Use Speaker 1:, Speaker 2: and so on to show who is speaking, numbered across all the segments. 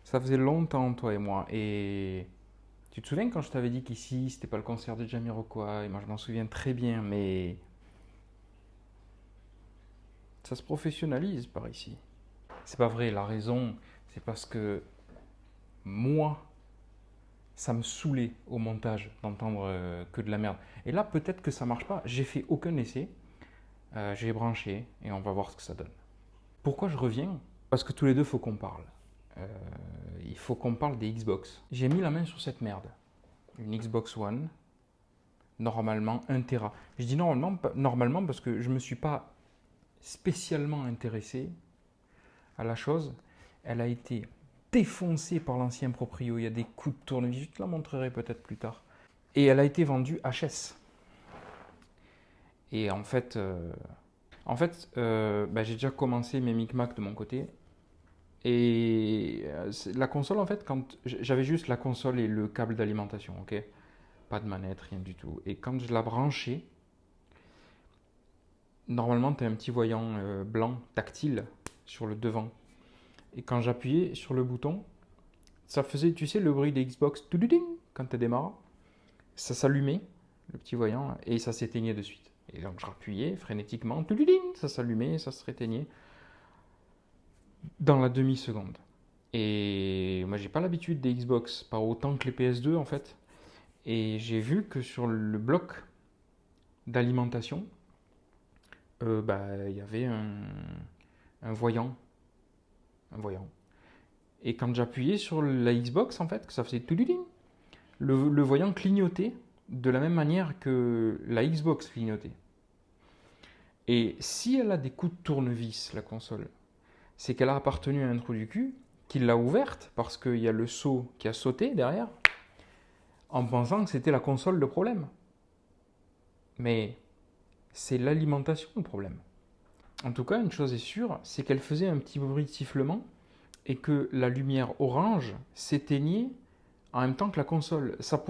Speaker 1: Ça faisait longtemps, toi et moi. Et tu te souviens quand je t'avais dit qu'ici, c'était pas le concert de Jamiroquai? Moi, je m'en souviens très bien, mais ça se professionnalise par ici. C'est pas vrai, la raison, c'est parce que moi, ça me saoulait au montage d'entendre que de la merde. Et là, peut-être que ça marche pas. J'ai fait aucun essai. J'ai branché et on va voir ce que ça donne. Pourquoi je reviens? Parce que tous les deux, faut qu'on parle. Euh, il faut qu'on parle des Xbox. J'ai mis la main sur cette merde. Une Xbox One, normalement 1 Tera. Je dis normalement parce que je ne me suis pas spécialement intéressé à la chose. Elle a été défoncée par l'ancien proprio. Il y a des coups de tournevis, je te la montrerai peut-être plus tard. Et elle a été vendue HS. Et j'ai déjà commencé mes micmacs de mon côté. Et la console, en fait, quand j'avais juste la console et le câble d'alimentation, ok? Pas de manette, rien du tout. Et quand je la branchais, normalement, tu as un petit voyant blanc tactile sur le devant. Et quand j'appuyais sur le bouton, ça faisait, tu sais, le bruit des Xbox, quand tu démarres. Ça s'allumait, le petit voyant, et ça s'éteignait de suite. Et donc je rappuyais frénétiquement, ça s'allumait, ça se réteignait dans la demi-seconde. Et moi, j'ai pas l'habitude des Xbox, pas autant que les PS2 en fait. Et j'ai vu que sur le bloc d'alimentation, il y avait un voyant. Un voyant. Et quand j'appuyais sur la Xbox, en fait, que ça faisait tout le voyant clignotait de la même manière que la Xbox clignotait. Et si elle a des coups de tournevis, la console, c'est qu'elle a appartenu à un trou du cul, qu'il l'a ouverte, parce qu'il y a le seau qui a sauté derrière, en pensant que c'était la console le problème. Mais c'est l'alimentation le problème. En tout cas, une chose est sûre, c'est qu'elle faisait un petit bruit de sifflement et que la lumière orange s'éteignait en même temps que la console. Ça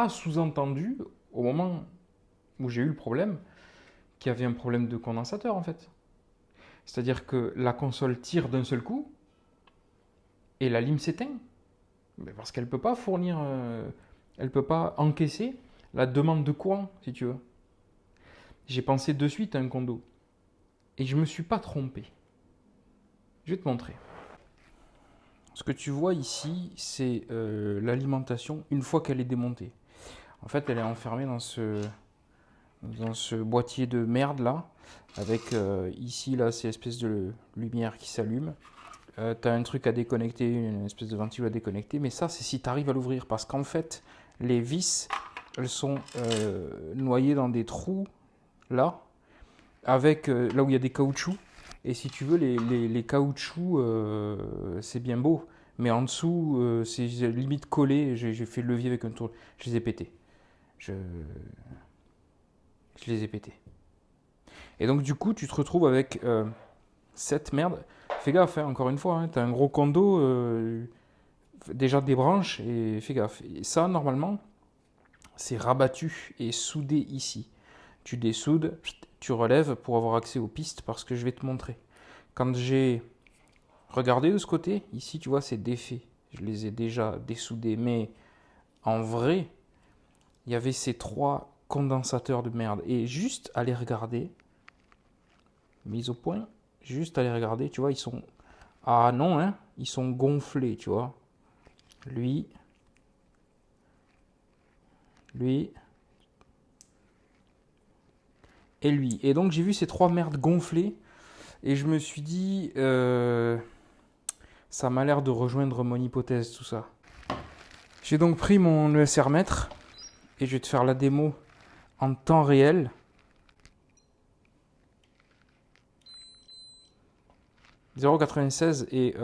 Speaker 1: a sous-entendu, au moment où j'ai eu le problème, qu'il y avait un problème de condensateur en fait. C'est-à-dire que la console tire d'un seul coup et la lime s'éteint. Parce qu'elle ne peut pas fournir, elle ne peut pas encaisser la demande de courant, si tu veux. J'ai pensé de suite à un condo. Et je ne me suis pas trompé. Je vais te montrer. Ce que tu vois ici, c'est l'alimentation une fois qu'elle est démontée. En fait, elle est enfermée dans ce boîtier de merde là, avec ici là, c'est l'espèce de lumière qui s'allume. Tu as un truc à déconnecter, une espèce de ventile à déconnecter, mais ça, c'est si tu arrives à l'ouvrir, parce qu'en fait, les vis, elles sont noyées dans des trous là, avec là où il y a des caoutchoucs. Et si tu veux, les caoutchoucs, c'est bien beau. Mais en dessous, c'est limite collé. J'ai fait le levier avec un tour. Je les ai pétés. Je les ai pétés. Et donc, du coup, tu te retrouves avec cette merde. Fais gaffe, hein, encore une fois. Hein, tu as un gros condo, déjà des branches, et fais gaffe. Et ça, normalement, c'est rabattu et soudé ici. Tu dessoudes, tu relèves pour avoir accès aux pistes parce que je vais te montrer. Quand j'ai regardé de ce côté, ici tu vois c'est défait. Je les ai déjà dessoudés, mais en vrai, il y avait ces 3 condensateurs de merde. Et juste à les regarder, mise au point, juste à les regarder, tu vois, ils sont... Ah non, hein, ils sont gonflés, tu vois. Lui, lui, et lui. Et donc j'ai vu ces 3 merdes gonflées et je me suis dit, ça m'a l'air de rejoindre mon hypothèse tout ça. J'ai donc pris mon ESR mètre et je vais te faire la démo en temps réel. « 0,96 et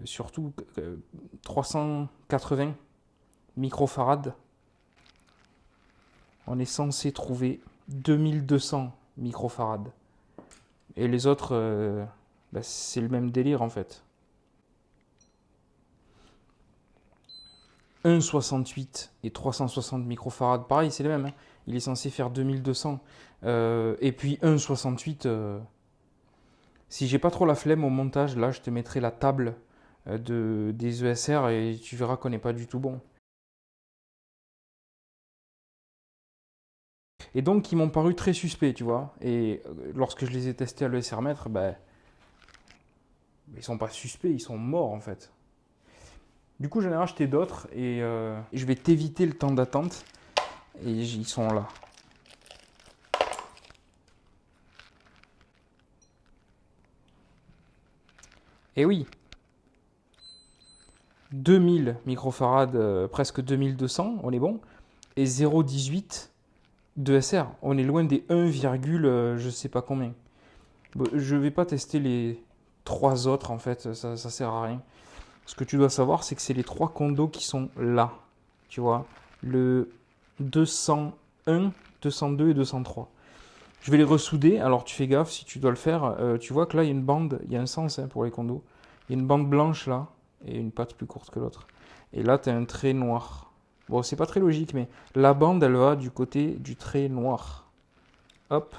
Speaker 1: surtout 380 microfarads. On est censé trouver 2200 microfarads. Et les autres, c'est le même délire en fait. 1,68 et 360 microfarads, pareil, c'est les mêmes. Hein. Il est censé faire 2200. Et puis 1,68, si j'ai pas trop la flemme au montage, là, je te mettrai la table des ESR et tu verras qu'on n'est pas du tout bon. Et donc, ils m'ont paru très suspects, tu vois. Et lorsque je les ai testés à l'ESR mètre, ben, ils sont pas suspects, ils sont morts en fait. Du coup, j'en ai racheté d'autres et je vais t'éviter le temps d'attente. Et ils sont là. Et oui, 2000 microfarads, presque 2200, on est bon. Et 0,18 de SR, on est loin des 1, je sais pas combien. Bon, je vais pas tester les 3 autres en fait, ça sert à rien. Ce que tu dois savoir, c'est que c'est les 3 condos qui sont là. Tu vois, le 201, 202 et 203. Je vais les ressouder, alors tu fais gaffe si tu dois le faire. Tu vois que là, il y a une bande, il y a un sens pour les condos. Il y a une bande blanche là, et une patte plus courte que l'autre. Et là, tu as un trait noir. Bon, c'est pas très logique, mais la bande, elle va du côté du trait noir. Hop,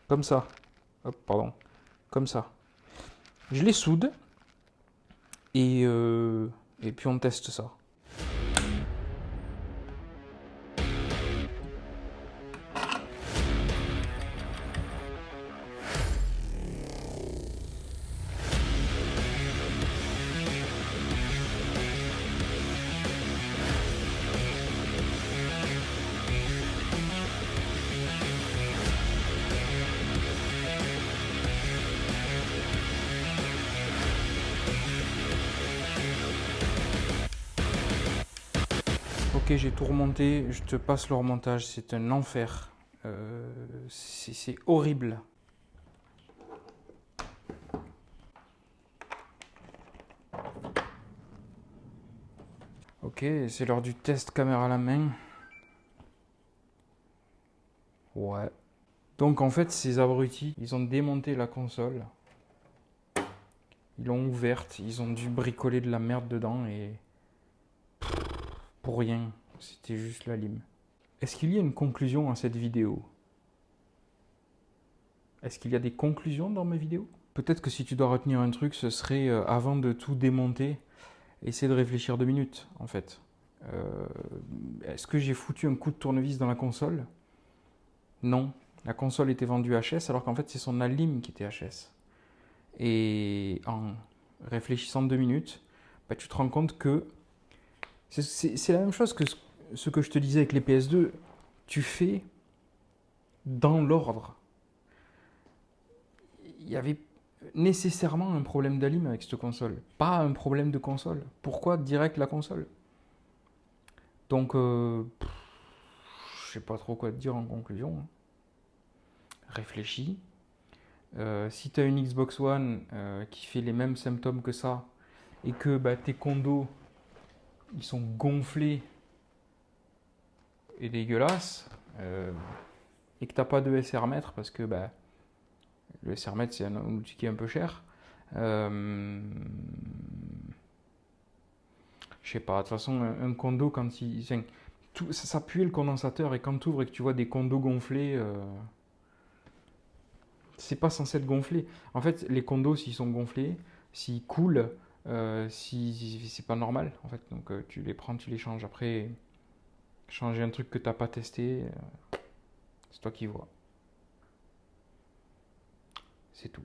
Speaker 1: comme ça. Hop, pardon, comme ça. Je les soude, et puis on teste ça. Ok, j'ai tout remonté, je te passe le remontage, c'est un enfer. C'est horrible. Ok, c'est l'heure du test caméra à la main. Ouais. Donc en fait, ces abrutis, ils ont démonté la console. Ils l'ont ouverte, ils ont dû bricoler de la merde dedans et... Pour rien, c'était juste la lime. Est-ce qu'il y a une conclusion à cette vidéo? Est-ce qu'il y a des conclusions dans mes vidéos? Peut-être que si tu dois retenir un truc, ce serait avant de tout démonter, essayer de réfléchir 2 minutes en fait. Est-ce que j'ai foutu un coup de tournevis dans la console? Non. La console était vendue HS alors qu'en fait c'est son alim qui était HS. Et en réfléchissant 2 minutes, bah, tu te rends compte que c'est la même chose que ce que je te disais avec les PS2. Tu fais dans l'ordre. Il y avait nécessairement un problème d'alim avec cette console, pas un problème de console. Pourquoi direct la console? Donc, je sais pas trop quoi te dire en conclusion. Réfléchis. Si tu as une Xbox One qui fait les mêmes symptômes que ça, et que bah, tes condos, ils sont gonflés et dégueulasses, et que tu n'as pas de SR mètre, parce que bah, le SR mètre c'est un outil qui est un peu cher, je sais pas, de toute façon, un condo, quand il. Ça pue le condensateur, et quand tu ouvres et que tu vois des condos gonflés, c'est pas censé être gonflé. En fait, les condos, s'ils sont gonflés, s'ils coulent, c'est pas normal, en fait. Donc, tu les prends, tu les changes. Après, changer un truc que t'as pas testé, c'est toi qui vois. C'est tout.